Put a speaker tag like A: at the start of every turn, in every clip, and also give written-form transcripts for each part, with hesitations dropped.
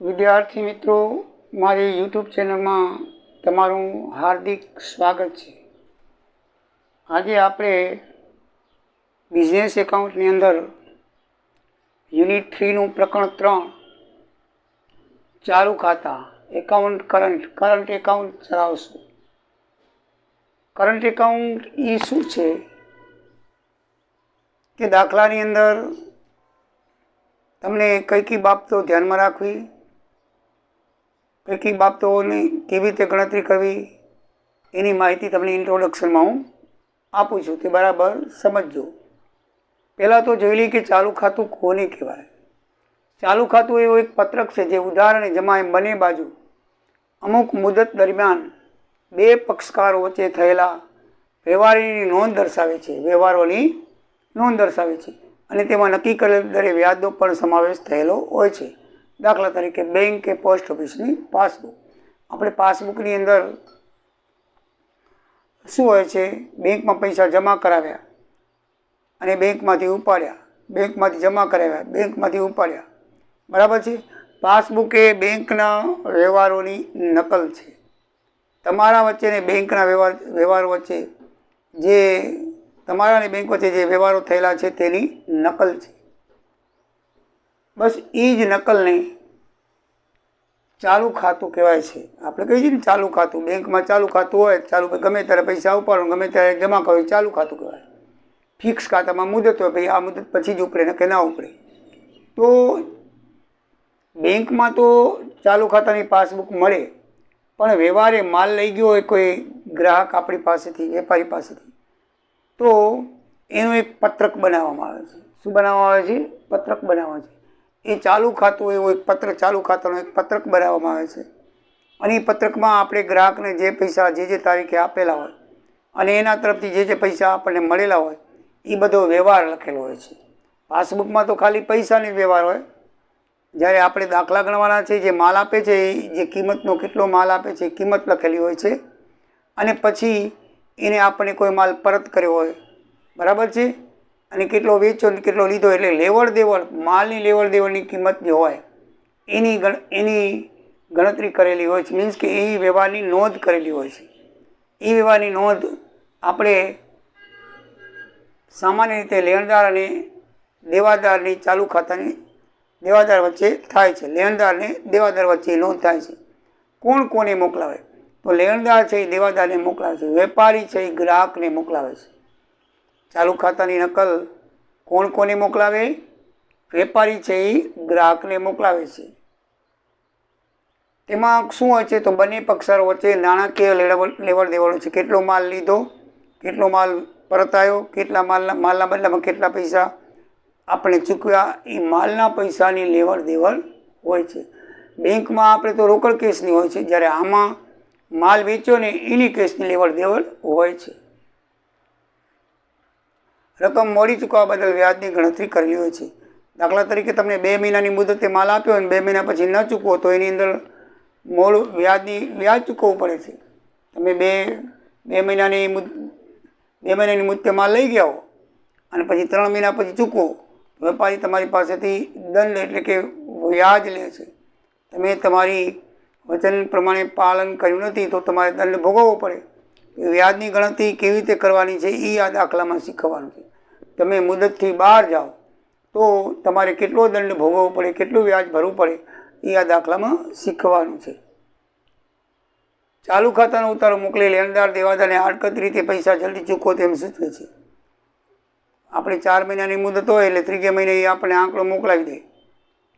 A: વિદ્યાર્થી મિત્રો, મારી યુટ્યુબ ચેનલમાં તમારું હાર્દિક સ્વાગત છે। આજે આપણે બિઝનેસ એકાઉન્ટની અંદર યુનિટ 3નું પ્રકરણ 3 ચાલુ ખાતા એકાઉન્ટ કરંટ એકાઉન્ટ ચલાવશું। કરંટ એકાઉન્ટ એ શું છે કે દાખલાની અંદર તમને કઈ બાબતો ધ્યાનમાં રાખવી, કઈ બાબતોની કેવી રીતે ગણતરી કરવી એની માહિતી તમને ઇન્ટ્રોડક્શનમાં હું આપું છું, તે બરાબર સમજજો। પહેલાં તો જોઈ લઈએ કે ચાલુ ખાતું કોને કહેવાય। ચાલુ ખાતું એવું એક પત્રક છે જે ઉધાર અને જમા એમ બંને બાજુ અમુક મુદત દરમિયાન બે પક્ષકારો વચ્ચે થયેલા વ્યવહારોની નોંધ દર્શાવે છે અને તેમાં નક્કી કરેલ દરે વ્યાજનો પણ સમાવેશ થયેલો હોય છે। દાખલા તરીકે બેંક કે પોસ્ટ ઓફિસની પાસબુક। આપણે પાસબુકની અંદર શું હોય છે, બેંકમાં પૈસા જમા કરાવ્યા અને બેંકમાંથી ઉપાડ્યા, બેંકમાંથી જમા કરાવ્યા, બેંકમાંથી ઉપાડ્યા, બરાબર છે। પાસબુક એ બેંકના વ્યવહારોની નકલ છે। તમારા વચ્ચે ને બેંકના વ્યવહારો વચ્ચે જે તમારા અને બેંક વચ્ચે જે વ્યવહારો થયેલા છે તેની નકલ છે। બસ એ જ નકલને ચાલુ ખાતું કહેવાય છે। આપણે કહીએ છીએ ને ચાલુ ખાતું, બેંકમાં ચાલુ ખાતું હોય, ચાલુ ગમે ત્યારે પૈસા ઉપાડો, ગમે ત્યારે જમા કરો, ચાલુ ખાતું કહેવાય। ફિક્સ ખાતામાં મુદત હોય, ભાઈ આ મુદત પછી જ ઉપડે ને કે ના ઉપડે। તો બેંકમાં તો ચાલુ ખાતાની પાસબુક મળે, પણ વ્યવહારે માલ લઈ ગયો હોય કોઈ ગ્રાહક આપણી પાસેથી, વેપારી પાસેથી, તો એનું એક પત્રક બનાવવામાં આવે છે। શું બનાવવામાં આવે છે? પત્રક બનાવવામાં આવે છે। એ ચાલુ ખાતું એવું એક પત્રક, ચાલુ ખાતાનો એક પત્રક બનાવવામાં આવે છે અને એ પત્રકમાં આપણે ગ્રાહકને જે પૈસા જે તારીખે આપેલા હોય અને એના તરફથી જે પૈસા આપણને મળેલા હોય એ બધો વ્યવહાર લખેલો હોય છે। પાસબુકમાં તો ખાલી પૈસાની વ્યવહાર હોય, જ્યારે આપણે દાખલા ગણવાના છે, જે માલ આપે છે, જે કિંમતનો કેટલો માલ આપે છે એ કિંમત લખેલી હોય છે અને પછી એને આપણને કોઈ માલ પરત કર્યો હોય, બરાબર છે, અને કેટલો વેચ્યો ને કેટલો લીધો, એટલે લેવડ દેવડ, માલની લેવડ દેવડની કિંમત જે હોય એની ગણતરી કરેલી હોય છે। મીન્સ કે એ વ્યવહારની નોંધ કરેલી હોય છે। એ વ્યવહારની નોંધ આપણે સામાન્ય રીતે લેણદાર અને દેવાદારની ચાલુ ખાતાની દેવાદાર વચ્ચે થાય છે। લેણદાર ને દેવાદાર વચ્ચે નોંધ થાય છે। કોણ કોને મોકલાવે? તો લેણદાર છે એ દેવાદારને મોકલાવે છે, વેપારી છે એ ગ્રાહકને મોકલાવે છે। ચાલુ ખાતાની નકલ કોણ કોને મોકલાવે? વેપારી છે એ ગ્રાહકને મોકલાવે છે। તેમાં શું હોય છે? તો બંને પક્ષકારો વચ્ચે નાણાકીય લેવડ દેવડ છે। કેટલો માલ લીધો, કેટલો માલ પરત આવ્યો, કેટલા માલના બદલામાં કેટલા પૈસા આપણે ચૂકવ્યા, એ માલના પૈસાની લેવડ દેવડ હોય છે। બેંકમાં આપણે તો રોકડ કેસની હોય છે, જ્યારે આમાં માલ વેચ્યો ને એની કેસની લેવડ દેવડ હોય છે। રકમ મોડી ચૂકવવા બદલ વ્યાજની ગણતરી કરેલી હોય છે। દાખલા તરીકે તમને 2 મહિનાની મુદતે માલ આપ્યો અને 2 મહિના પછી ન ચૂકવો તો એની અંદર મોડું વ્યાજ ચૂકવવું પડે છે। તમે બે મહિનાની મુદતે માલ લઈ ગયા હો અને પછી 3 મહિના પછી ચૂકવો, વેપારી તમારી પાસેથી દંડ એટલે કે વ્યાજ લે છે। તમે તમારી વચન પ્રમાણે પાલન કર્યું નથી તો તમારે દંડ ભોગવવો પડે। વ્યાજની ગણતરી કેવી રીતે કરવાની છે એ આ દાખલામાં શીખવવાનું છે। તમે મુદતથી બહાર જાઓ તો તમારે કેટલો દંડ ભોગવવો પડે, કેટલું વ્યાજ ભરવું પડે એ આ દાખલામાં શીખવાનું છે। ચાલુ ખાતાનો ઉતારો મોકલી લેણદાર દેવાદારને આડકત રીતે પૈસા જલ્દી ચૂકવો તેમ સૂચવે છે। આપણે 4 મહિનાની મુદત હોય એટલે 3 મહિને એ આપણને આંકડો મોકલાવી દે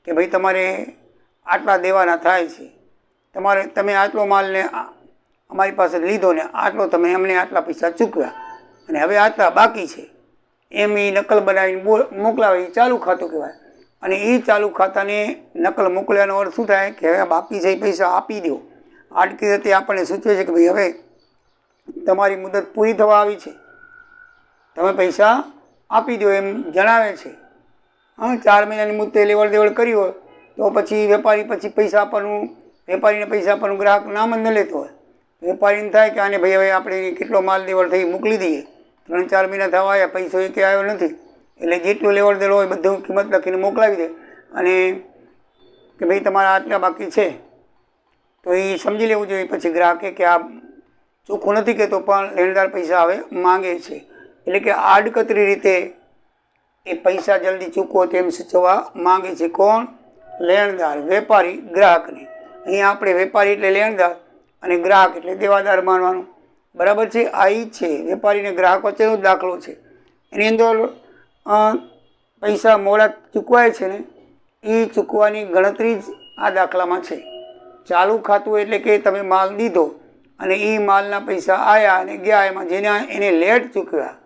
A: કે ભાઈ તમારે આટલા દેવાના થાય છે, તમે આટલો માલને અમારી પાસે લીધો ને આટલો તમે અમને આટલા પૈસા ચૂકવ્યા અને હવે આટલા બાકી છે, એમ એ નકલ બનાવીને મોકલાવે, એ ચાલુ ખાતું કહેવાય। અને એ ચાલુ ખાતાને નકલ મોકલ્યાનો અર્થ શું થાય કે હવે બાકી છે એ પૈસા આપી દો। આટકી રીતે આપણને સૂચવે છે કે ભાઈ હવે તમારી મુદત પૂરી થવા આવી છે, તમે પૈસા આપી દો એમ જણાવે છે। 4 મહિનાની મુદતે લેવડ દેવડ કરી હોય તો પછી વેપારી પૈસા આપવાનું, વેપારીને પૈસા આપવાનું ગ્રાહક નામ જ ન લેતો હોય, વેપારીને થાય કે આને ભાઈ હવે આપણે કેટલો માલ લેવડ થઈ મોકલી દઈએ, 3-4 મહિના થવા આવ્યા, પૈસો એ આવ્યો નથી, એટલે જેટલું લેવડ દેવડ હોય બધું કિંમત લખીને મોકલાવી દે અને કે ભાઈ તમારા આટલા બાકી છે, તો એ સમજી લેવું જોઈએ પછી ગ્રાહકે કે આ ચોખ્ખું નથી કહેતો પણ લેણદાર પૈસા હવે માંગે છે. એટલે કે આડકતરી રીતે એ પૈસા જલ્દી ચૂકવો તેમ સૂચવવા માંગે છે. કોણ? લેણદાર, વેપારી ગ્રાહકને. અહીંયા આપણે વેપારી એટલે લેણદાર અને ગ્રાહક એટલે દેવાદાર માનવાનું. બરાબર છે. આ ઈ છે વેપારી અને ગ્રાહક વચ્ચેનો દાખલો છે. એની અંદર પૈસા મોડા ચૂકવાય છે ને એ ચૂકવાની ગણતરી જ આ દાખલામાં છે. ચાલુ ખાતું એટલે કે તમે માલ દીધો અને એ માલના પૈસા આવ્યા અને ગયા, એમાં જેને એને લેટ ચૂકવ્યા,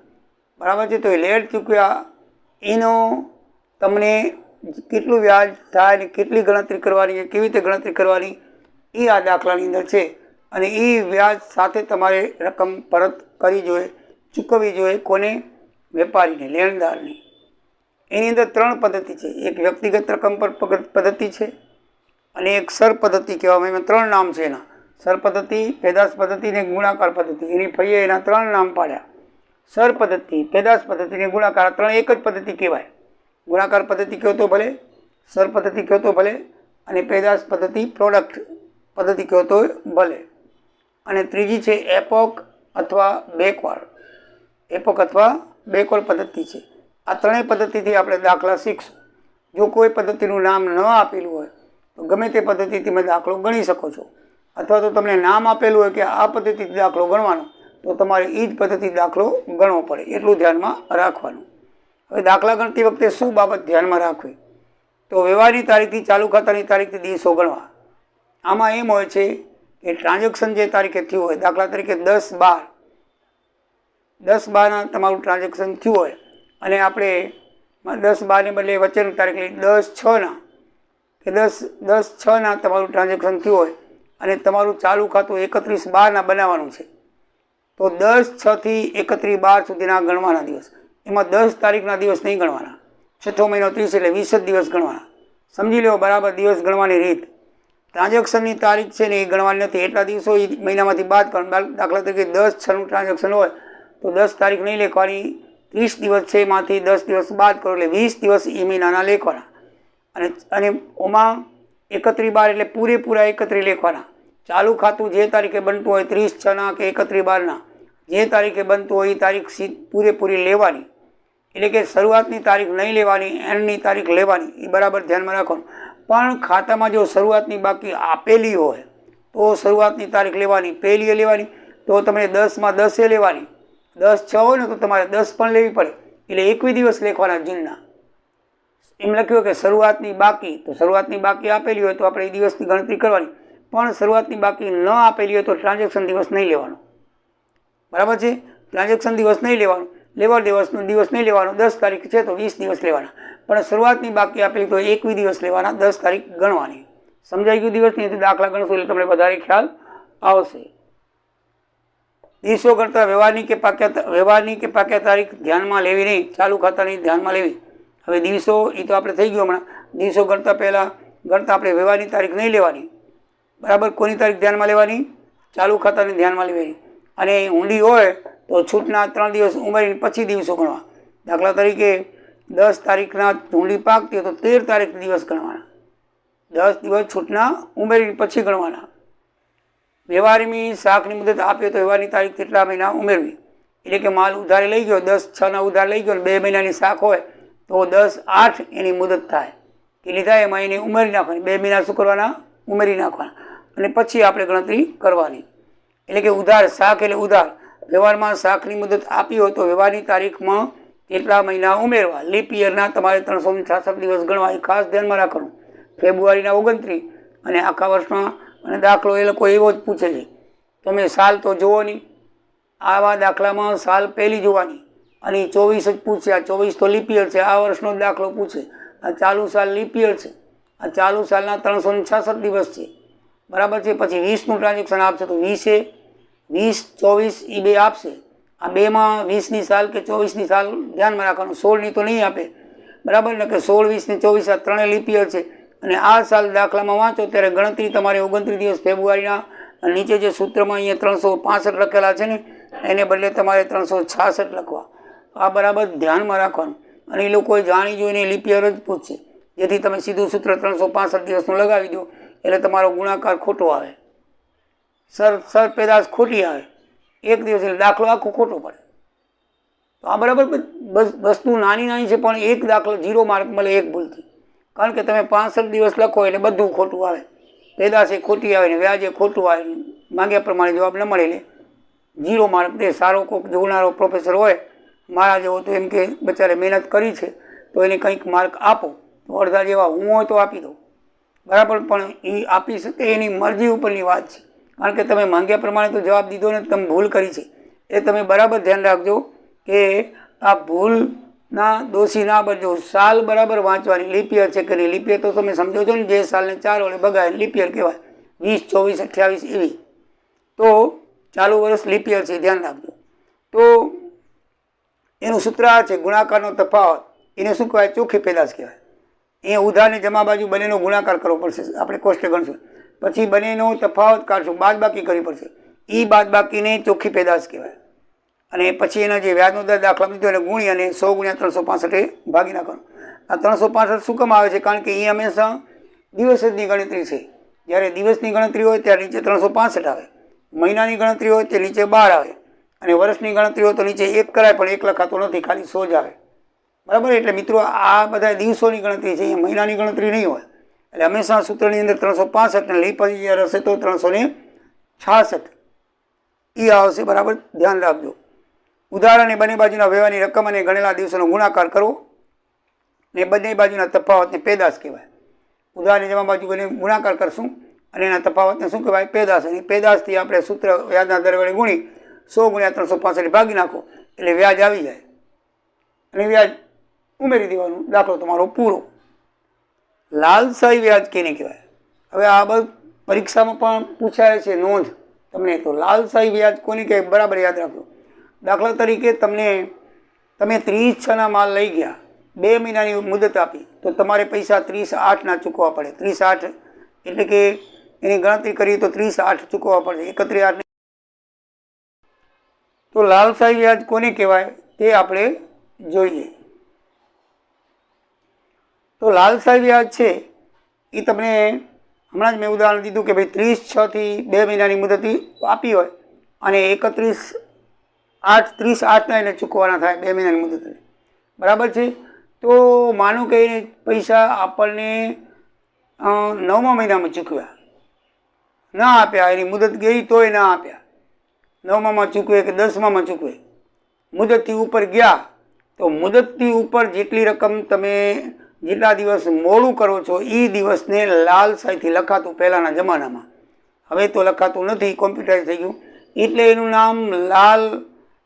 A: બરાબર છે, તો એ લેટ ચૂકવ્યા એનો તમને કેટલું વ્યાજ થાય ને કેટલી ગણતરી કરવાની, કેવી રીતે ગણતરી કરવાની એ આ દાખલાની અંદર છે. અને એ વ્યાજ સાથે તમારે રકમ પરત કરવી જોઈએ, ચૂકવવી જોઈએ. કોને? વેપારીને, લેણદારને. એની અંદર 3 પદ્ધતિ છે. એક વ્યક્તિગત રકમ પર પદ્ધતિ છે અને એક સર પદ્ધતિ કહેવામાં, એમાં 3 નામ છે એના. સર પદ્ધતિ, પેદાશ પદ્ધતિ ને ગુણાકાર પદ્ધતિ. એની ફરીએ એના 3 નામ પાડ્યા. સર પદ્ધતિ, પેદાશ પદ્ધતિ ને ગુણાકાર, 3 એક જ પદ્ધતિ કહેવાય. ગુણાકાર પદ્ધતિ કહો તો ભલે, સર પદ્ધતિ કહો તો ભલે, અને પેદાશ પદ્ધતિ પ્રોડક્ટ પદ્ધતિ કહો તો ભલે. અને ત્રીજી છે એપોક અથવા બેકવર્ડ. એપોક અથવા બેકવર્ડ પદ્ધતિ છે. આ 3 પદ્ધતિથી આપણે દાખલા શીખશું. જો કોઈ પદ્ધતિનું નામ ન આપેલું હોય તો ગમે તે પદ્ધતિથી તમે દાખલો ગણી શકો છો, અથવા તો તમને નામ આપેલું હોય કે આ પદ્ધતિથી દાખલો ગણવાનો તો તમારે એ જ પદ્ધતિ દાખલો ગણવો પડે. એટલું ધ્યાનમાં રાખવાનું. હવે દાખલા ગણતી વખતે શું બાબત ધ્યાનમાં રાખવી? તો વ્યવહારની તારીખથી ચાલુ ખાતાની તારીખથી દિવસો ગણવા. આમાં એમ હોય છે કે ટ્રાન્ઝેક્શન જે તારીખે થયું હોય, દાખલા તરીકે 10/12 તમારું ટ્રાન્ઝેક્શન થયું હોય અને આપણે 10/12 બદલે વચ્ચેની તારીખ લઈ 10/6 કે 10/6 તમારું ટ્રાન્ઝેક્શન થયું હોય અને તમારું ચાલુ ખાતું 31/12 બનાવવાનું છે, તો 10/6 થી 31/12 સુધીના ગણવાના દિવસ. એમાં 10 તારીખના દિવસ નહીં ગણવાના. 6થો મહિનો 30 એટલે 20 જ દિવસ ગણવાના. સમજી લો બરાબર દિવસ ગણવાની રીત. ટ્રાન્ઝેક્શનની તારીખ છે ને એ ગણવાની નથી. એટલા દિવસો એ મહિનામાંથી બાદ કરવાના. દાખલા તરીકે 10/6નું ટ્રાન્ઝેક્શન હોય તો 10 તારીખ નહીં લેખવાની, 30 દિવસ છે એમાંથી 10 દિવસ બાદ કરો એટલે 20 દિવસ એ મહિનાના લેખવાના. અને ઓમાં 31/12 એટલે પૂરેપૂરા 31 લેખવાના. ચાલુ ખાતું જે તારીખે બનતું હોય 30/6 કે 31/12 જે તારીખે બનતું હોય એ તારીખ પૂરેપૂરી લેવાની. એટલે કે શરૂઆતની તારીખ નહીં લેવાની, એન્ડની તારીખ લેવાની. એ બરાબર ધ્યાનમાં રાખવાનું. પણ ખાતામાં જો શરૂઆતની બાકી આપેલી હોય તો શરૂઆતની તારીખ લેવાની, પહેલીએ લેવાની. તો તમને 10માં 10 લેવાની. 10/6 હોય ને તો તમારે 10 પણ લેવી પડે. એટલે 21 દિવસ લેખવાના જૂનના. એમ લખ્યું કે શરૂઆતની બાકી, તો શરૂઆતની બાકી આપેલી હોય તો આપણે એ દિવસની ગણતરી કરવાની. પણ શરૂઆતની બાકી ન આપેલી હોય તો ટ્રાન્ઝેક્શન દિવસ નહીં લેવાનો. બરાબર છે? ટ્રાન્ઝેક્શન દિવસ નહીં લેવાનો, લેવડ દિવસનો દિવસ નહીં લેવાનો. 10 તારીખ છે તો 20 દિવસ લેવાના. પણ શરૂઆતની બાકી આપેલી તો 21 દિવસ લેવાના, 10 તારીખ ગણવાની. સમજાઈ ગયું? દિવસની દાખલા ગણશો એટલે તમને વધારે ખ્યાલ આવશે. દિવસો ગણતા વ્યવહારની કે પાક્યા તારીખ ધ્યાનમાં લેવી નહીં, ચાલુ ખાતાની ધ્યાનમાં લેવી. હવે દિવસો એ તો આપણે થઈ ગયું હમણાં. દિવસો ગણતા પહેલાં આપણે વ્યવહારની તારીખ નહીં લેવાની. બરાબર? કોની તારીખ ધ્યાનમાં લેવાની? ચાલુ ખાતાની ધ્યાનમાં લેવાની. અને ઊંડી હોય તો છૂટના 3 દિવસ ઉમેરીને પછી દિવસો ગણવા. દાખલા તરીકે 10 તારીખના ઊંડી પાકતી હોય તો 13 તારીખ દિવસ ગણવાના. 10 દિવસ છૂટના ઉમેરીને પછી ગણવાના. વ્યવહારની શાખની મુદત આપીએ તો વ્યવહારની તારીખ કેટલા મહિના ઉમેરવી. એટલે કે માલ ઉધારે લઈ ગયો, 10/6 ઉધાર લઈ ગયો, 2 મહિનાની શાખ હોય તો 10/8 એની મુદત થાય. કેટલી થાય એમાં એને ઉમેરી નાખવાની. 2 મહિના શું કરવાના? ઉમેરી નાખવાના. અને પછી આપણે ગણતરી કરવાની. એટલે કે ઉધાર, શાખ એટલે ઉધાર. વ્યવહારમાં શાખની મુદત આપી હોય તો વ્યવહારની તારીખમાં કેટલા મહિના ઉમેરવા. લીપ યરના તમારે 366 દિવસ ગણવા. એ ખાસ ધ્યાનમાં રાખવાનું. ફેબ્રુઆરીના 29 અને આખા વર્ષમાં. અને દાખલો એ લોકો એવો જ પૂછે છે. તમે સાલ તો જુઓ નહીં. આવા દાખલામાં સાલ પહેલી જોવાની અને 24 જ પૂછે. આ 24 તો લીપ યર છે. આ વર્ષનો દાખલો પૂછે. આ ચાલુ સાલ લીપ યર છે. આ ચાલુ સાલના 366 દિવસ છે. બરાબર છે? પછી 20નું ટ્રાન્ઝેક્શન આપશે તો 20 24 એ 2 આપશે. આ 2માં 20ની સાલ કે 24ની સાલ ધ્યાનમાં રાખવાનું. 16ની તો નહીં આપે. બરાબર ને? કે 16, 20 ને 24 આ 3 લીપ યર છે. અને આ સાલ દાખલામાં વાંચો ત્યારે ગણતરી તમારે 29 દિવસ ફેબ્રુઆરીના. નીચે જે સૂત્રમાં અહીંયા 365 લખેલા છે ને એને બદલે તમારે 366 લખવા. આ બરાબર ધ્યાનમાં રાખવાનું. અને એ લોકોએ જાણી જોઈને લીપ યર જ પૂછશે. જેથી તમે સીધું સૂત્ર 365 દિવસનું લગાવી દો એટલે તમારો ગુણાકાર ખોટો આવે, સર પેદાશ ખોટી આવે, એક દિવસ એટલે દાખલો આખો ખોટો પડે. તો આ બરાબર વસ્તુ નાની છે, પણ એક દાખલો 0 માર્ક મળે એક ભૂલથી. કારણ કે તમે 65 દિવસ લખો એટલે બધું ખોટું આવે, પેદાશ એ ખોટી આવે ને વ્યાજ એ ખોટું આવે, માંગ્યા પ્રમાણે જવાબ ન મળે એટલે 0 માર્ક દે. સારો કોઈક જોનારો પ્રોફેસર હોય મારા જેવો તો એમ કે બચારે મહેનત કરી છે તો એને કંઈક માર્ક આપો, તો અડધા જેવા હું હોય તો આપી દઉં, બરાબર. પણ એ આપી શકે એની મરજી ઉપરની વાત છે. કારણ કે તમે માંગ્યા પ્રમાણે તો જવાબ દીધો ને તમે ભૂલ કરી છે, એ તમે બરાબર ધ્યાન રાખજો કે આ ભૂલના દોષી ના બનજો. સાલ બરાબર વાંચવાની, લીપિયર છે કે નહીં, લીપિયર તો તમે સમજો છો ને, જે સાલને 4 વડે ભગાય લીપિયર કહેવાય, 20, 24, 28 એવી. તો ચાલુ વર્ષ લીપિયર છે, ધ્યાન રાખજો. તો એનું સૂત્ર આ છે, ગુણાકારનો તફાવત એને શું કહેવાય? ચોખ્ખી પેદાશ કહેવાય. એ ઉધાર ને જમા બાજુ બંનેનો ગુણાકાર કરવો પડશે, આપણે કોષ્ટક ગણશું, પછી બંનેનો તફાવત કાઢશું, બાદબાકી કરવી પડશે. એ બાદબાકીને ચોખ્ખી પેદાશ કહેવાય. અને પછી એના જે વ્યાજનો દર દાખલા દીધો એને ગુણી અને 100 × 365 ભાગી નાખવાનું. આ 365 શું કામ આવે છે? કારણ કે એ હંમેશા દિવસની ગણતરી છે. જ્યારે દિવસની ગણતરી હોય ત્યારે નીચે 365 આવે, મહિનાની ગણતરી હોય તે નીચે 12 આવે, અને વર્ષની ગણતરી હોય તો નીચે 1 કરાય, પણ 1 લખાતો નથી, ખાલી 100 જ આવે, બરાબર. એટલે મિત્રો આ બધા દિવસોની ગણતરી છે, અહીંયા મહિનાની ગણતરી નહીં હોય. એટલે હંમેશા સૂત્રની અંદર 365 ને લઈ પછી જ્યારે હશે તો 366 એ આવશે, બરાબર. ધ્યાન રાખજો. ઉદાહરણને બંને બાજુના વ્યવહારની રકમ અને ગણેલા દિવસોનો ગુણાકાર કરવો ને બંને બાજુના તફાવતને પેદાશ કહેવાય. ઉદાહરણની જમા બાજુ બંને ગુણાકાર કરશું અને એના તફાવતને શું કહેવાય? પેદાશ. અને પેદાશથી આપણે સૂત્ર વ્યાજના દર વડે ગુણી 100 × 365 ભાગી નાખો એટલે વ્યાજ આવી જાય અને વ્યાજ ઉમેરી દેવાનું, દાખલો તમારો પૂરો. લાલસાઈ વ્યાજ કેને કહેવાય? હવે આ બધું પરીક્ષામાં પણ પૂછાય છે, નોંધ તમને. તો લાલસાઈ વ્યાજ કોને કહેવાય? બરાબર યાદ રાખજો. દાખલા તરીકે તમે 30/6 માલ લઈ ગયા, 2 મહિનાની મુદત આપી, તો તમારે પૈસા 30/8 ચૂકવવા પડે. 30/8 એટલે કે એની ગણતરી કરીએ તો 30/8 ચૂકવવા પડે, 31/8. તો લાલસાઈ વ્યાજ કોને કહેવાય તે આપણે જોઈએ. તો લાલસાઈ વ્યાજ છે એ તમને હમણાં જ મેં ઉદાહરણ દીધું કે ભાઈ 30/6 થી 2 મહિનાની મુદત આપી હોય અને 30/8 એને ચૂકવવાના થાય 2 મહિનાની મુદત, બરાબર છે. તો માનો કે એને પૈસા આપણને 9મા મહિનામાં ચૂકવ્યા, ના આપ્યા, એની મુદત ગઈ તોય ના આપ્યા, 9મામાં ચૂકવે કે 10મામાં ચૂકવે, મુદતથી ઉપર ગયા તો મુદતથી ઉપર જેટલી રકમ તમે જેટલા દિવસ મોડું કરો છો એ દિવસને લાલસાઈથી લખાતું પહેલાંના જમાનામાં. હવે તો લખાતું નથી, કોમ્પ્યુટરાઇઝ થઈ ગયું, એટલે એનું નામ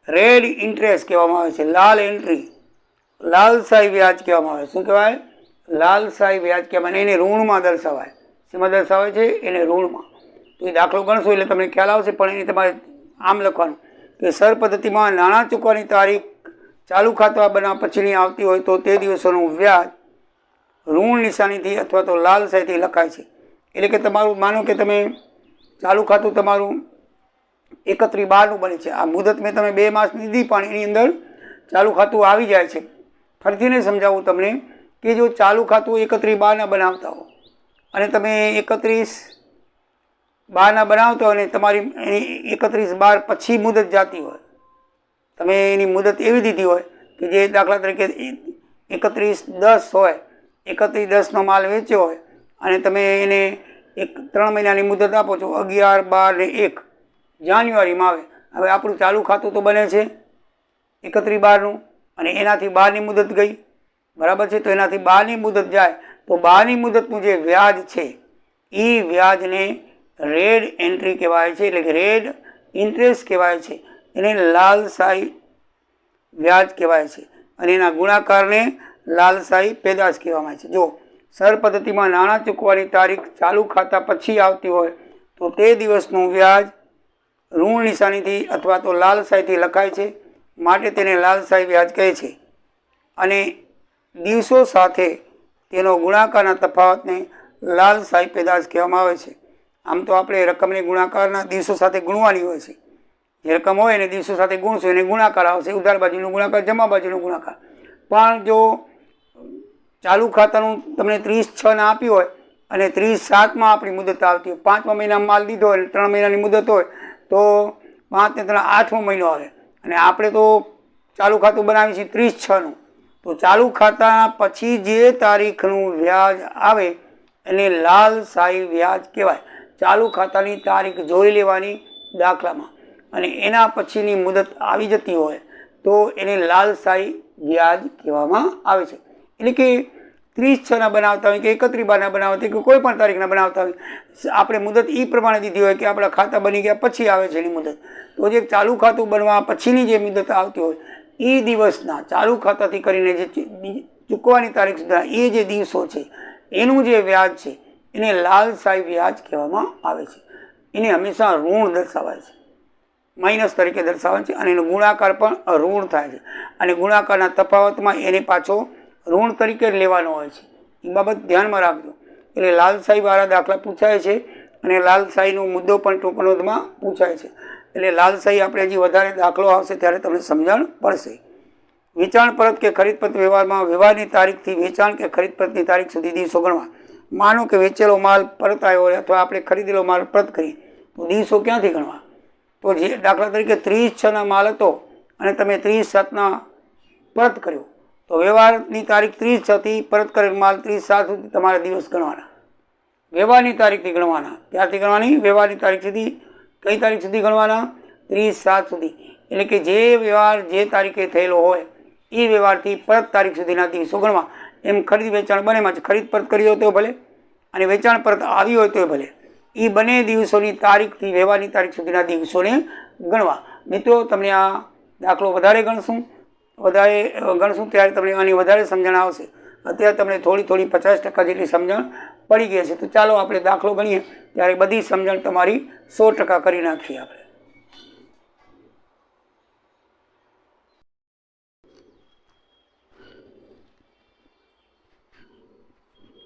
A: રેડ ઇન્ટરેસ્ટ કહેવામાં આવે છે. લાલ એન્ટ્રી, લાલસાઈ વ્યાજ કહેવામાં આવે. શું કહેવાય? લાલસાઈ વ્યાજ કહેવાય. એને ઋણમાં દર્શાવાય. શેમાં દર્શાવાય છે? એને ઋણમાં. તો એ દાખલો ગણશો એટલે તમને ખ્યાલ આવશે, પણ એને તમારે આમ લખવાનું કે સર પદ્ધતિમાં નાણાં ચૂકવવાની તારીખ ચાલુ ખાતા બનાવ પછીની આવતી હોય તો તે દિવસોનું વ્યાજ ઋણ નિશાનીથી અથવા તો લાલસાઈથી લખાય છે. એટલે કે તમારું માનો કે તમે ચાલુ ખાતું તમારું 31/12 બને છે. આ મુદત મેં તમે 2 માસ દીધી, પણ એની અંદર ચાલુ ખાતું આવી જાય છે. ફરીથી નહીં સમજાવું તમને કે જો ચાલુ ખાતું 31/12 બનાવતા હો અને તમે 31/12 બનાવતા હોય અને તમારી એની 31/12 પછી મુદત જતી હોય, તમે એની મુદત એવી દીધી હોય કે જે દાખલા તરીકે 31/10 હોય, 31/10નો માલ વેચ્યો હોય અને તમે એને 3 મહિનાની મુદત આપો છો, 11, 12 ને 1 જાન્યુઆરીમાં આવે. હવે આપણું ચાલુ ખાતું તો બને છે 31/12 અને એનાથી 12ની મુદત ગઈ, બરાબર છે. તો એનાથી 12ની મુદત જાય તો 12ની મુદતનું જે વ્યાજ છે એ વ્યાજને રેડ એન્ટ્રી કહેવાય છે, એટલે કે રેડ ઇન્ટરેસ્ટ કહેવાય છે. એને લાલસાઈ વ્યાજ કહેવાય છે અને એના ગુણાકારને લાલસાઈ પેદાશ કહેવામાં આવે છે. જો સર પદ્ધતિમાં નાણાં ચૂકવવાની તારીખ ચાલુ ખાતા પછી આવતી હોય તો તે દિવસનું વ્યાજ ઋણ નિશાનીથી અથવા તો લાલસાઈથી લખાય છે, માટે તેને લાલસાઈ વ્યાજ કહે છે. અને દિવસો સાથે તેનો ગુણાકારના તફાવતને લાલસાઈ પેદાશ કહેવામાં આવે છે. આમ તો આપણે રકમને ગુણાકારના દિવસો સાથે ગુણવાની હોય છે. જે રકમ હોય એને દિવસો સાથે ગુણશું એને ગુણાકાર આવશે, ઉધાર બાજુનો ગુણાકાર, જમા બાજુનો ગુણાકાર. પણ જો ચાલુ ખાતાનું તમને 30/6 આપ્યું હોય અને 30/7 આપણી મુદત આવતી હોય, 5મા મહિનામાં માલ દીધો હોય 3 મહિનાની મુદત હોય તો 5 ને 3 8મો મહિનો આવે અને આપણે તો ચાલુ ખાતું બનાવીએ છીએ 30/6 તો ચાલુ ખાતા પછી જે તારીખનું વ્યાજ આવે એને લાલ શાહી વ્યાજ કહેવાય. ચાલુ ખાતાની તારીખ જોઈ લેવાની દાખલામાં અને એના પછીની મુદત આવી જતી હોય તો એને લાલ શાહી વ્યાજ કહેવામાં આવે છે. એટલે કે 30/6 બનાવતા હોય કે 31/12 બનાવતા હોય કે કોઈ પણ તારીખના બનાવતા હોય, આપણે મુદત એ પ્રમાણે દીધી હોય કે આપણા ખાતા બની ગયા પછી આવે છે એની મુદત, તો જે ચાલુ ખાતું બનવા પછીની જે મુદત આવતી હોય એ દિવસના ચાલુ ખાતાથી કરીને જે ચૂકવવાની તારીખ સુધીના એ જે દિવસો છે એનું જે વ્યાજ છે એને લાલ શાહી વ્યાજ કહેવામાં આવે છે. એને હંમેશા ઋણ દર્શાવાય છે, માઇનસ તરીકે દર્શાવાય છે અને એનો ગુણાકાર પણ ઋણ થાય છે અને ગુણાકારના તફાવતમાં એને પાછો ઋણ તરીકે જ લેવાનો હોય છે. એ બાબત ધ્યાનમાં રાખજો. એટલે લાલશાહીવાળા દાખલા પૂછાય છે અને લાલશાહીનો મુદ્દો પણ ટૂંકનોંધમાં પૂછાય છે. એટલે લાલશાહી આપણે હજી વધારે દાખલો આવશે ત્યારે તમને સમજણ પડશે. વેચાણ પરત કે ખરીદ પરત વ્યવહારમાં વ્યવહારની તારીખથી વેચાણ કે ખરીદ પરતની તારીખ સુધી દિવસો ગણવા. માનો કે વેચેલો માલ પરત આવ્યો હોય અથવા આપણે ખરીદેલો માલ પરત કરીએ તો દિવસો ક્યાંથી ગણવા? તો જે દાખલા તરીકે 30/6 માલ હતો અને તમે 30/7 પરત કર્યો તો વ્યવહારની તારીખ 30/6 પરત કરેલ માલ 30/7 સુધી તમારા દિવસ ગણવાના. વ્યવહારની તારીખથી ગણવાના. ક્યાંથી ગણવાની? વ્યવહારની તારીખ સુધી. કઈ તારીખ સુધી ગણવાના? 30/7 સુધી. એટલે કે જે વ્યવહાર જે તારીખે થયેલો હોય એ વ્યવહારથી પરત તારીખ સુધીના દિવસો ગણવા. એમ ખરીદ વેચાણ બંનેમાં ખરીદ પરત કરી હોય તો ભલે અને વેચાણ પરત આવી હોય તો ભલે, એ બંને દિવસોની તારીખથી વ્યવહારની તારીખ સુધીના દિવસોને ગણવા. મિત્રો, તમને આ દાખલો વધારે ગણશું ત્યારે તમને આની વધારે સમજણ આવશે. અત્યારે તમને થોડી 50% જેટલી સમજણ પડી ગઈ છે. તો ચાલો આપણે દાખલો ગણીએ ત્યારે બધી સમજણ તમારી 100% કરી નાખીએ આપણે.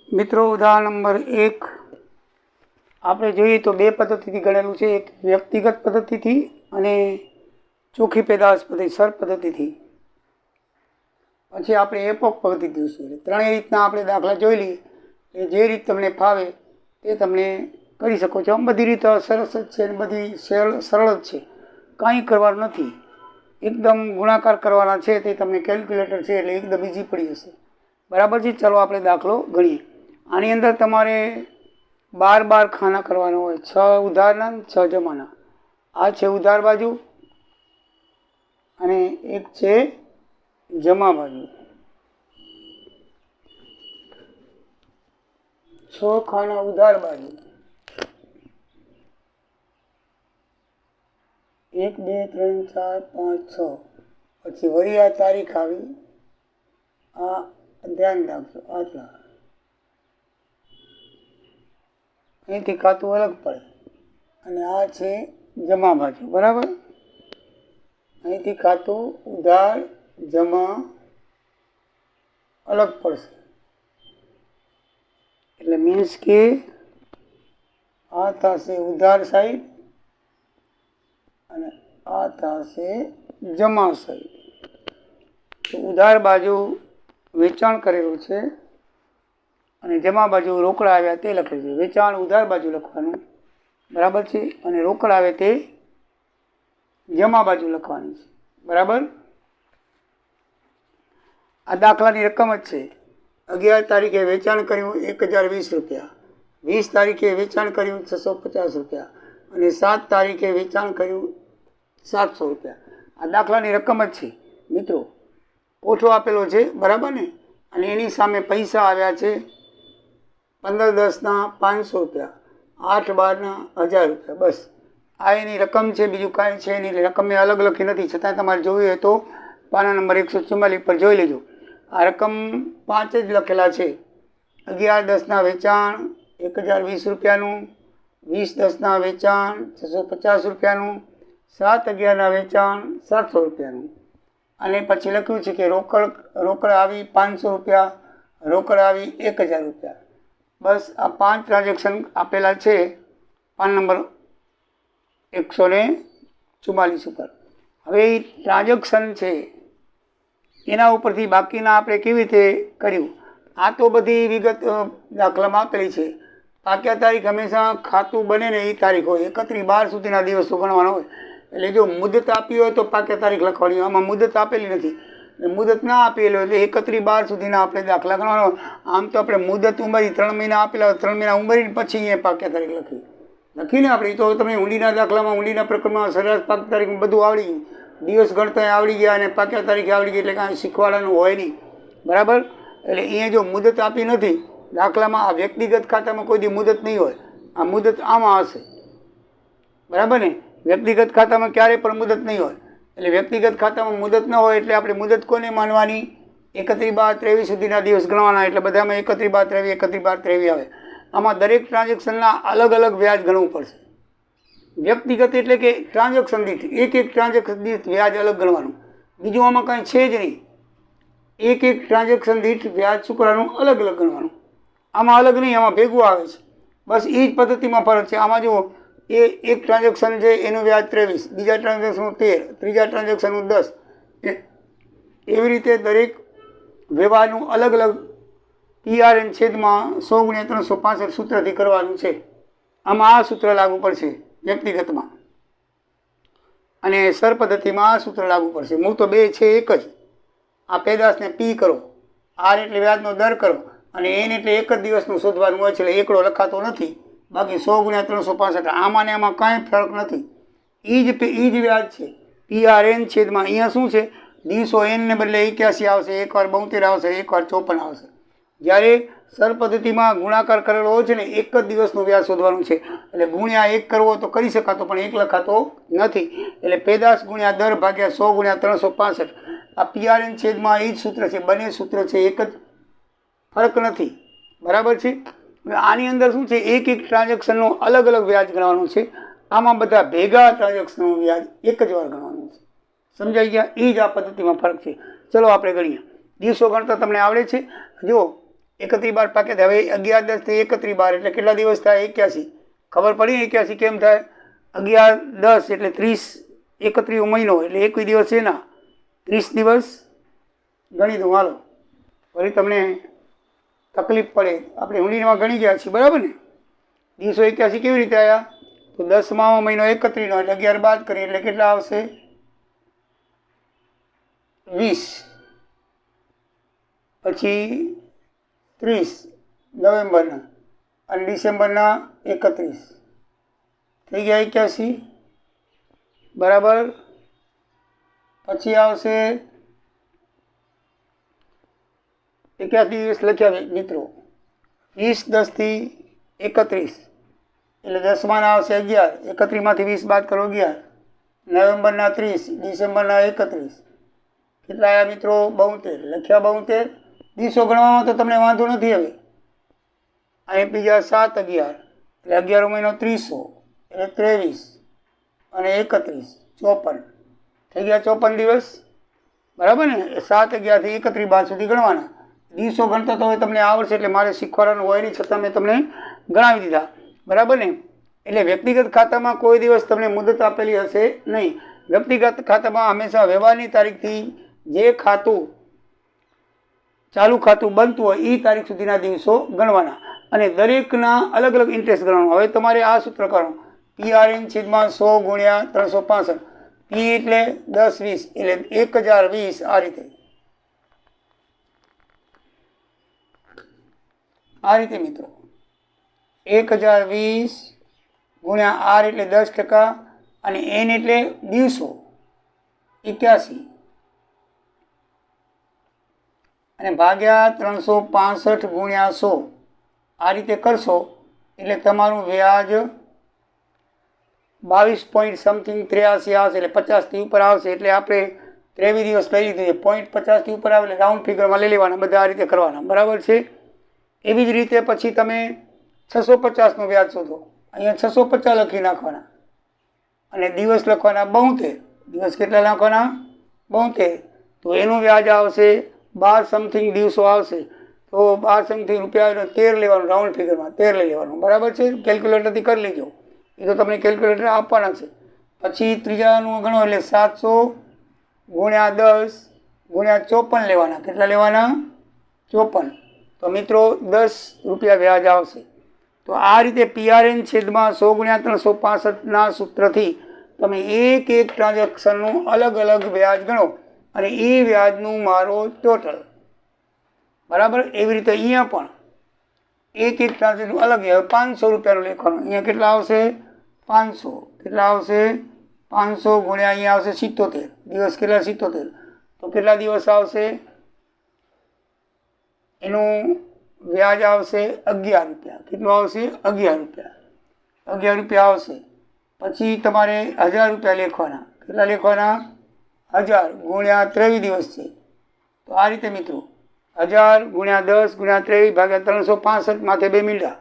A: મિત્રો, ઉદાહરણ નંબર 1 આપણે જોઈએ તો 2 પદ્ધતિથી ગણેલું છે. એક વ્યક્તિગત પદ્ધતિથી અને ચોખ્ખી પેદાશ પદ્ધતિ સર પદ્ધતિથી. પછી આપણે એપોક પદ્ધતિ જોઈશું. ત્રણેય રીતના આપણે દાખલા જોઈ લઈએ. એ જે રીત તમને ફાવે તે તમને કરી શકો છો. આમ બધી રીત સરસ જ છે અને બધી સરળ જ છે, કાંઈ કરવાનું નથી. એકદમ ગુણાકાર કરવાના છે તે તમને કેલ્ક્યુલેટર છે એટલે એકદમ ઇઝી પડી જશે. બરાબર છે. ચાલો આપણે દાખલો ગણીએ. આની અંદર તમારે 12 ખાના કરવાના હોય, 6 ઉધારના 6 જમાના. આ છે ઉધાર બાજુ અને એક છે જમા બાજુ. 6 ખાના ઉધાર બાજુ, 1 2 3 4 5 6. પછી વળી આ તારીખ આવી, આ ધ્યાન રાખજો આટલા. અહીંથી ખાતું અલગ પડે અને આ છે જમા બાજુ. બરાબર? અહીંથી ખાતું ઉધાર જમા અલગ પડશે. એટલે મીન્સ કે આ થશે ઉધાર સાઈડ અને આ થશે જમા સાઈડ. તો ઉધાર બાજુ વેચાણ કરેલું છે અને જમા બાજુ રોકડા આવ્યા તે લખેલું છે. વેચાણ ઉધાર બાજુ લખવાનું, બરાબર છે, અને રોકડ આવે તે જમા બાજુ લખવાની છે. બરાબર? આ દાખલાની રકમ જ છે. 11 તારીખે વેચાણ કર્યું 1020 રૂપિયા, 20 તારીખે વેચાણ કર્યું 650 રૂપિયા અને 7 તારીખે વેચાણ કર્યું 700 રૂપિયા. આ દાખલાની રકમ જ છે. મિત્રો, કોઠો આપેલો છે, બરાબર ને, અને એની સામે પૈસા આવ્યા છે 15/10 500 રૂપિયા, 8/12 1000 રૂપિયા. બસ આ એની રકમ છે, બીજું કાંઈ છે એની રકમ મેં અલગ લખી નથી. છતાં તમારે જોવી હોય તો પાના નંબર 144 પર જોઈ લેજો. આ રકમ 5 જ લખેલા છે. 11/10 વેચાણ 1020 રૂપિયાનું, 20/10 વેચાણ 650 રૂપિયાનું, 7/11 વેચાણ 700 રૂપિયાનું. અને પછી લખ્યું છે કે રોકડ આવી 500 રૂપિયા, રોકડ આવી 1000 રૂપિયા. બસ આ 5 ટ્રાન્ઝેક્શન આપેલા છે પાન નંબર 144 ઉપર. હવે એ ટ્રાન્ઝેક્શન છે એના ઉપરથી બાકીના આપણે કેવી રીતે કર્યું? આ તો બધી વિગત દાખલામાં આપેલી છે. પાક્યા તારીખ હંમેશા ખાતું બને ને એ તારીખ હોય, 31/12 સુધીના દિવસો ગણવાના હોય. એટલે જો મુદત આપી હોય તો પાક્યા તારીખ લખવાની. આમાં મુદત આપેલી નથી, મુદત ના આપેલી હોય એટલે 31/12 સુધીના આપણે દાખલા ગણવાનો. આમ તો આપણે મુદત ઉંમરી 3 મહિના આપેલા હોય, 3 મહિના ઉંમરીને પછી અહીંયા પાક્યા તારીખ લખીને આપણે તો તમે ઊંડીના દાખલામાં, ઊંડીના પ્રકરણમાં સરેરાશ પાક તારીખ બધું આવડી ગયું, દિવસ ગણતા આવડી ગયા અને પાક્યા તારીખે આવડી ગઈ, એટલે કાંઈ શીખવાડવાનું હોય નહીં. બરાબર. એટલે અહીંયા જો મુદત આપી નથી દાખલામાં, આ વ્યક્તિગત ખાતામાં કોઈ દી મુદત નહીં હોય, આ મુદત આમાં હશે. બરાબર ને. વ્યક્તિગત ખાતામાં ક્યારેય પણ મુદત નહીં હોય. એટલે વ્યક્તિગત ખાતામાં મુદત ન હોય એટલે આપણે મુદત કોને માનવાની? 31/12 સુધીના દિવસ ગણવાના. એટલે બધામાં 31/12 31/12 આવે. આમાં દરેક ટ્રાન્ઝેક્શનના અલગ અલગ વ્યાજ ગણવું પડશે. વ્યક્તિગત એટલે કે ટ્રાન્ઝેક્શન દીઠ એક ટ્રાન્ઝેક્શન દીઠ વ્યાજ અલગ ગણવાનું. બીજું આમાં કાંઈ છે જ નહીં. એક ટ્રાન્ઝેક્શન દીઠ વ્યાજ શું કરવાનું? અલગ અલગ ગણવાનું. આમાં અલગ નહીં, આમાં ભેગું આવે છે. બસ એ જ પદ્ધતિમાં ફરક છે. આમાં જુઓ, એક ટ્રાન્ઝેક્શન છે એનું વ્યાજ 23, બીજા ટ્રાન્ઝેક્શનનું 13, ત્રીજા ટ્રાન્ઝેક્શનનું 10. એવી રીતે દરેક વ્યવહારનું અલગ અલગ PRN છેદમાં 100/365 સૂત્રથી કરવાનું છે. આમાં આ સૂત્ર લાગુ પડશે વ્યક્તિગતમાં, અને સર પદ્ધતિમાં આ સૂત્ર લાગુ પડશે. મૂળ તો બે છે એક જ. આ પેદાશને P કરો, R એટલે વ્યાજનો દર કરો, અને N એટલે એક જ દિવસનું શોધવાનું હોય છે. એટલે એકડો લખાતો નથી, બાકી 100/365. આમાં ને આમાં કાંઈ ફરક નથી. એ જ વ્યાજ છે. PRN છેદમાં અહીંયા શું છે? દિવસો N ને બદલે 81 આવશે, એકવાર 72 આવશે, એકવાર 54 આવશે. જ્યારે સર પદ્ધતિમાં ગુણાકાર કરેલો હોય છે ને, એક જ દિવસનું વ્યાજ શોધવાનું છે. એટલે ગુણ્યા 1 કરવો તો કરી શકાતો, પણ 1 લખાતો નથી. એટલે પેદાશ ગુણ્યા દર ભાગ્યા 100/365. આ PRN છેદમાં એ જ સૂત્ર છે. બંને સૂત્ર છે એક જ, ફરક નથી. બરાબર છે. આની અંદર શું છે? એક ટ્રાન્ઝેક્શનનું અલગ અલગ વ્યાજ ગણવાનું છે. આમાં બધા ભેગા ટ્રાન્ઝેક્શનનું વ્યાજ એક જ વાર ગણવાનું છે. સમજાઈ ગયા? એ જ આ પદ્ધતિમાં ફરક છે. ચલો આપણે ગણીએ. દિવસો ગણતા તમને આવડે છે? જુઓ, 31/12 પાકે. હવે 11/10 થી 31/12 એટલે કેટલા દિવસ થાય? 81. ખબર પડી 81 કેમ થાય? 11/10 એટલે 30, 31 મહિનો એટલે 21 દિવસ છે ના, 30 દિવસ ગણી દઉં. હાલો, વળી તમને તકલીફ પડે. આપણે ઊંડીમાં ગણી ગયા છીએ. બરાબર ને. દિવસો 81 કેવી રીતે આવ્યા? તો 10મા મહિનો 31નો એટલે 11 બાદ કરીએ એટલે કેટલા આવશે? 20. પછી 30 નવેમ્બરના અને ડિસેમ્બરના 31 થઈ ગયા 81. બરાબર. પછી આવશે 81 દિવસ લખ્યા મિત્રો. 20 10 થી 31 એટલે 10માના આવશે 11, 31માંથી 20 બાદ કરો 11, નવેમ્બરના 30, ડિસેમ્બરના 31. કેટલા આવ્યા મિત્રો? 72. લખ્યા 72. દિવસો ગણવામાં તો તમને વાંધો નથી. હવે અહીં બીજા 7 11 એટલે 11 મહિનો 300 એટલે 23 અને 31 54 થઈ ગયા 54 દિવસ. બરાબર ને. 7 11 થી 31/12 સુધી ગણવાના. દિવસો ગણતા તો હવે તમને આવડશે, એટલે મારે શીખવાડવાનું હોય નહીં, છતાં મેં તમને ગણાવી દીધા. બરાબર ને. એટલે વ્યક્તિગત ખાતામાં કોઈ દિવસ તમને મુદત આપેલી હશે નહીં. વ્યક્તિગત ખાતામાં હંમેશા વ્યવહારની તારીખથી જે ખાતું ચાલુ ખાતું બનતું હોય એ તારીખ સુધીના દિવસો ગણવાના, અને દરેકના અલગ અલગ ઇન્ટરેસ્ટ ગણવાનો. હવે તમારે આ સૂત્ર કરો. PRN છેદમાં 100/365. P એટલે 10 20 એટલે 1020. આ રીતે મિત્રો 1020 ગુણ્યા R એટલે 10% અને N એટલે દિવસો 81 અને ભાગ્યા 365 ગુણ્યા 100. આ રીતે કરશો એટલે તમારું વ્યાજ 22.83 આવશે. એટલે 50થી ઉપર આવશે. એટલે આપણે 23 દિવસ લઈ લીધું છે. 0.50થી ઉપર આવે એટલે રાઉન્ડ ફિગરમાં લઈ લેવાના. બધા આ રીતે કરવાના. બરાબર છે. એવી જ રીતે પછી તમે 650નું વ્યાજ શોધો. અહીંયા 650 લખી નાખવાના અને દિવસ લખવાના 72. દિવસ કેટલા લખવાના? 72. તો એનું વ્યાજ આવશે 12 સમથિંગ દિવસો આવશે. તો 12 સમથિંગ રૂપિયા 13 લેવાનું. રાઉન્ડ ફિગરમાં 13 લઈ લેવાનું. બરાબર છે. કેલ્ક્યુલેટરથી કરી લેજો. એ તો તમને કેલ્ક્યુલેટર આપવાના છે. પછી ત્રીજાનું ગણો એટલે 700 ગુણ્યા 10 ગુણ્યા 54 લેવાના. કેટલા લેવાના? 54. તો મિત્રો 10 રૂપિયા વ્યાજ આવશે. તો આ રીતે PRN છેદમાં 100 ગુણ્યા 365ના સૂત્રથી તમે એક એક ટ્રાન્ઝેક્શનનું અલગ અલગ વ્યાજ ગણો અને એ વ્યાજનું મારો ટોટલ. બરાબર. એવી રીતે અહીંયા પણ એક એક ટ્રાન્ઝેક્શન અલગ 500 રૂપિયાનું લેખવાનું. અહીંયા કેટલા આવશે? 500. કેટલા આવશે? 500 ગુણ્યા અહીંયા આવશે 77. દિવસ કેટલા? 77. તો કેટલા દિવસ આવશે? એનું વ્યાજ આવશે 11 રૂપિયા. કેટલું આવશે? 11 રૂપિયા. 11 રૂપિયા આવશે. પછી તમારે 1000 રૂપિયા લેખવાના. કેટલા લેખવાના? 1000 ગુણ્યા 23 દિવસ છે. તો આ રીતે મિત્રો 1000 ગુણ્યા 10 ગુણ્યા 23 ભાગ્યા 365 માથે 2 મીંડા.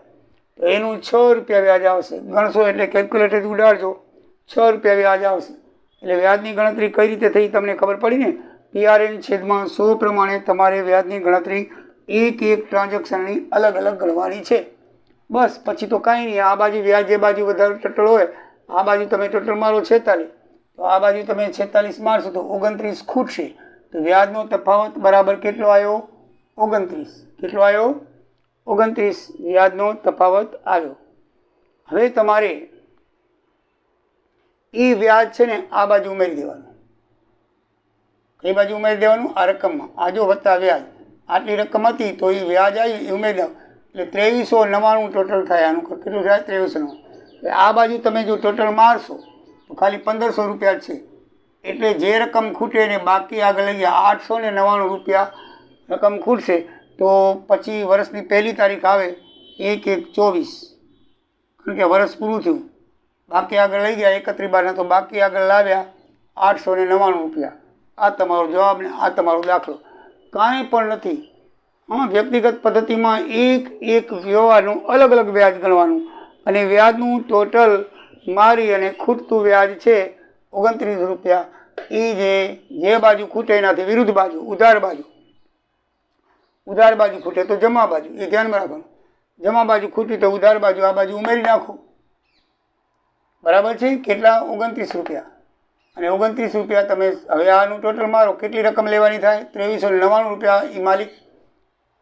A: તો એનું 6 રૂપિયા વ્યાજ આવશે. ગણશો એટલે કેલ્ક્યુલેટરથી ઉડાડજો, 6 રૂપિયા વ્યાજ આવશે. એટલે વ્યાજની ગણતરી કઈ રીતે થઈ તમને ખબર પડી ને? PRN છેદમાં 100 પ્રમાણે તમારે વ્યાજની ગણતરી એક એક ટ્રાન્ઝેક્શનની અલગ અલગ ગણવાની છે. બસ પછી તો કાંઈ નહીં. આ બાજુ વ્યાજ જે બાજુ વધારે ટોટલ હોય, આ બાજુ તમે ટોટલ મારો 46, તો આ બાજુ તમે 46 મારશો તો 29 ખૂટશે. તો વ્યાજનો તફાવત બરાબર કેટલો આવ્યો? 29. કેટલો આવ્યો? 29 વ્યાજનો તફાવત આવ્યો. હવે તમારે એ વ્યાજ છે ને આ બાજુ ઉમેરી દેવાનું. કઈ બાજુ ઉમેરી દેવાનું? આ રકમમાં. આ જો વત્તા વ્યાજ, આટલી રકમ હતી તો એ વ્યાજ આવી એ ઉમેરી દો એટલે 2399 ટોટલ થાય. આનું કેટલું થાય? 2399. આ બાજુ તમે જો ટોટલ મારશો તો ખાલી 1500 રૂપિયા છે. એટલે જે રકમ ખૂટે એને બાકી આગળ લઈ ગયા 899 રૂપિયા રકમ ખૂટશે. તો પછી વર્ષની પહેલી તારીખ આવે 1/1/24, કારણ કે વર્ષ પૂરું થયું. બાકી આગળ લઈ ગયા 31/12 તો બાકી આગળ લાવ્યા 899 રૂપિયા. આ તમારો જવાબ ને આ તમારો દાખલો. કાંઈ પણ નથી. વ્યક્તિગત પદ્ધતિમાં એક એક વ્યવહારનું અલગ અલગ વ્યાજ ગણવાનું અને વ્યાજનું ટોટલ મારી અને ખૂટતું વ્યાજ છે 29 રૂપિયા. એ જે બાજુ ખૂટે એનાથી વિરુદ્ધ બાજુ, ઉધાર બાજુ. ઉધાર બાજુ ખૂટે તો જમા બાજુ, એ ધ્યાનમાં રાખવાનું. જમા બાજુ ખૂટી તો ઉધાર બાજુ, આ બાજુ ઉમેરી નાખો. બરાબર છે? કેટલા? 29 રૂપિયા. અને 29 રૂપિયા તમે હવે આનું ટોટલ મારો. કેટલી રકમ લેવાની થાય? 2399 રૂપિયા એ માલિક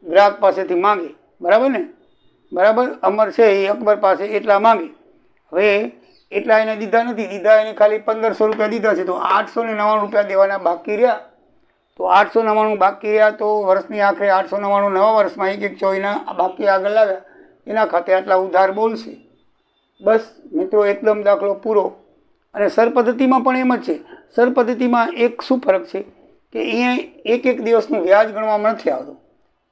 A: ગ્રાહક પાસેથી માંગે. બરાબર ને? બરાબર. અમર છે એ અકબર પાસે એટલા માંગે. હવે એટલા એને દીધા નથી, દીધા એને ખાલી 1500 રૂપિયા દીધા છે. તો 899 રૂપિયા દેવાના બાકી રહ્યા. તો 899 બાકી રહ્યા તો વર્ષની આખરે 899 નવા વર્ષમાં 1/1/24 બાકી આગળ લાવ્યા એના ખાતે આટલા ઉધાર બોલશે. બસ મિત્રો, એકદમ દાખલો પૂરો. અને સર પદ્ધતિમાં પણ એમ જ છે. સર પદ્ધતિમાં એક શું ફરક છે કે અહીંયા એક એક દિવસનું વ્યાજ ગણવામાં નથી આવતું.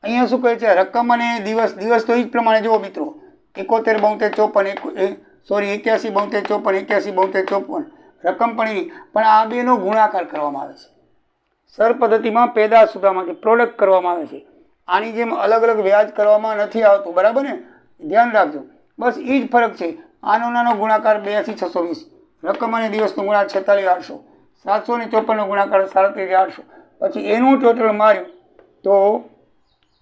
A: અહીંયા શું કહે છે? રકમ અને દિવસ. દિવસ તો એ જ પ્રમાણે જુઓ મિત્રો, 71 72 54 સોરી 81 72 54 81 72 54 રકમ પણ એની. પણ આ બેનો ગુણાકાર કરવામાં આવે છે. સર પદ્ધતિમાં પેદાશ સુધામાંથી પ્રોડક્ટ કરવામાં આવે છે. આની જેમ અલગ અલગ વ્યાજ કરવામાં નથી આવતું. બરાબર ને? ધ્યાન રાખજો. બસ એ જ ફરક છે. આનો નાનો ગુણાકાર 82 620, રકમ અને દિવસનો ગુણાકાર 46 800, 754નો ગુણાકાર 37 800. પછી એનું ટોટલ માર્યું તો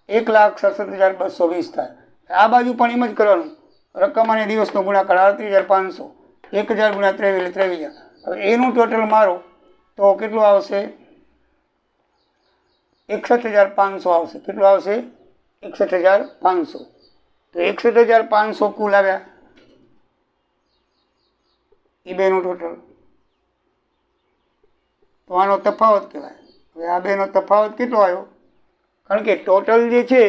A: 1,67,220 થાય. આ બાજુ પણ એમ જ કરવાનું. રકમ અને દિવસનો ગુણાકાર 38,500, 1000 ગુણ્યા 23 એટલે 23,000. હવે એનું ટોટલ મારો તો કેટલું આવશે? 61,500 આવશે. કેટલું આવશે? 61,500. તો 61,500 કુલ આવ્યા એ બેનું ટોટલ. તો આનો તફાવત કહેવાય. હવે આ બેનો તફાવત કેટલો આવ્યો? કારણ કે ટોટલ જે છે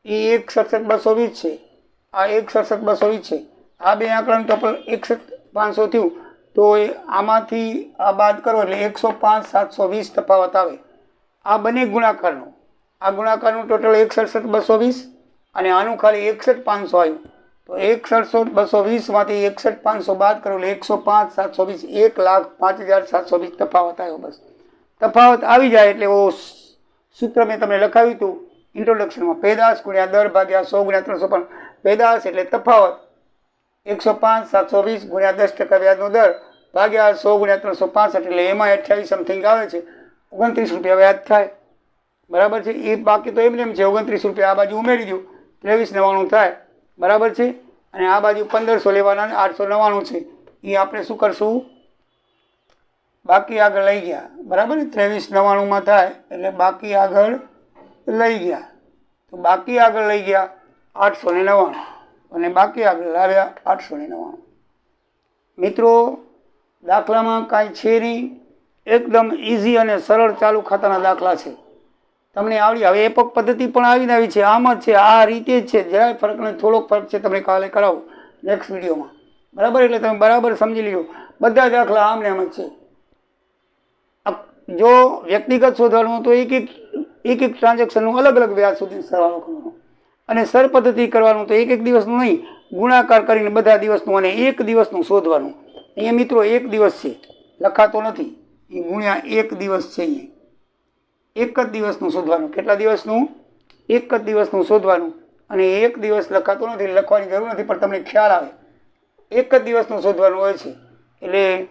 A: એ 1,67,220 છે, આ 1,67,220 છે. આ બે આંકડાનું ટોટલ 61,500 થયું. તો આમાંથી આ બાદ કરો એટલે 105,720 તફાવત આવે. આ બંને ગુણાકારનો. આ ગુણાકારનું ટોટલ 1,67,220 અને આનું ખાલી 61,500 આવ્યું. તો 1,67,220માંથી 61,500 બાદ કરો એટલે 105,720, 1,05,720 તફાવત આવ્યો. બસ તફાવત આવી જાય એટલે સૂત્ર મેં તમને લખાવ્યું હતું ઇન્ટ્રોડક્શનમાં. પેદાશ ગુણ્યા દર ભાગ્યા 100 ગુણ્યા 305. પેદાશ એટલે તફાવત 105,720 ગુણ્યા 10% વ્યાજનો દર ભાગ્યા 100 ગુણ્યા 365 એટલે એમાં 28 સમથિંગ આવે છે. 29 રૂપિયા વ્યાજ થાય. બરાબર છે? એ બાકી તો એમ છે 29 રૂપિયા આ બાજુ ઉમેરી દો 23,99 થાય. બરાબર છે? અને આ બાજુ 1500 લેવાના 899 છે. એ આપણે શું કરશું? બાકી આગળ લઈ ગયા. બરાબર ને? 23,99 થાય એટલે બાકી આગળ લઈ ગયા. તો બાકી આગળ લઈ ગયા 899 અને બાકી આગળ લાવ્યા 899. મિત્રો દાખલામાં કાંઈ છે નહીં, એકદમ ઇઝી અને સરળ ચાલુ ખાતાના દાખલા છે, તમને આવડી. હવે એપક પદ્ધતિ પણ આવીને આવી છે, આમ જ છે, આ રીતે જ છે, જરાય ફરક નહીં, થોડોક ફરક છે, તમને કાલે કરાવું નેક્સ્ટ વિડીયોમાં, બરાબર? એટલે તમે બરાબર સમજી લ્યો, બધા દાખલા આમને આમ જ છે. જો વ્યક્તિગત શોધવાનું તો એક એક ટ્રાન્ઝેક્શનનું અલગ અલગ વ્યાજ સુધી સરવાળો કરવાનો, અને સર પદ્ધતિ કરવાનું તો એક દિવસનું નહીં, ગુણાકાર કરીને બધા દિવસનું અને એક દિવસનું શોધવાનું. અહીંયા મિત્રો એક દિવસ છે, લખાતો નથી, એ ગુણ્યા એક દિવસ છે. અહીંયા એક જ દિવસનું શોધવાનું. કેટલા દિવસનું? એક જ દિવસનું શોધવાનું, અને એક દિવસ લખાતો નથી, લખવાની જરૂર નથી, પણ તમને ખ્યાલ આવે એક જ દિવસનું શોધવાનું હોય છે. એટલે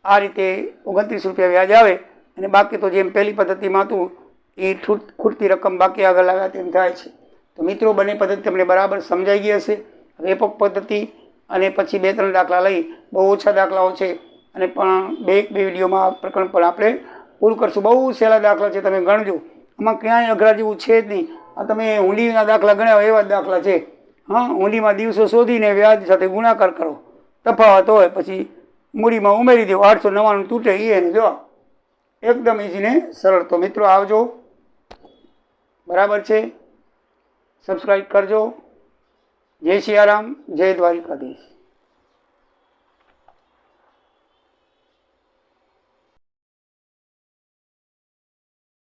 A: આ રીતે 29 રૂપિયા વ્યાજ આવે, અને બાકી તો જેમ પહેલી પદ્ધતિમાં હતું એ ખૂટતી રકમ બાકી આગળ આવ્યા તેમ થાય છે. તો મિત્રો બંને પદ્ધતિ તમને બરાબર સમજાઈ ગઈ હશે. વ્યાપક પદ્ધતિ અને પછી 2-3 દાખલા લઈ, બહુ ઓછા દાખલાઓ છે, અને પણ બે વિડીયોમાં આ પ્રકરણ પણ આપણે પૂરું કરશું. બહુ સહેલા દાખલા છે, તમે ગણજો, આમાં ક્યાંય અઘરા જેવું છે જ નહીં. આ તમે ઊંડીના દાખલા ગણ્યા એવા જ દાખલા છે. હા, ઊંડીમાં દિવસો શોધીને વ્યાજ સાથે ગુણાકાર કરો, તફાવત હોય પછી મૂડીમાં ઉમેરી દો, 899 તૂટે એને જો, એકદમ ઇઝી ને સરળ. તો મિત્રો આવજો, બરાબર છે, સબસ્ક્રાઈબ કરજો. જય સિયારામ, જય દ્વારિકાધીશ.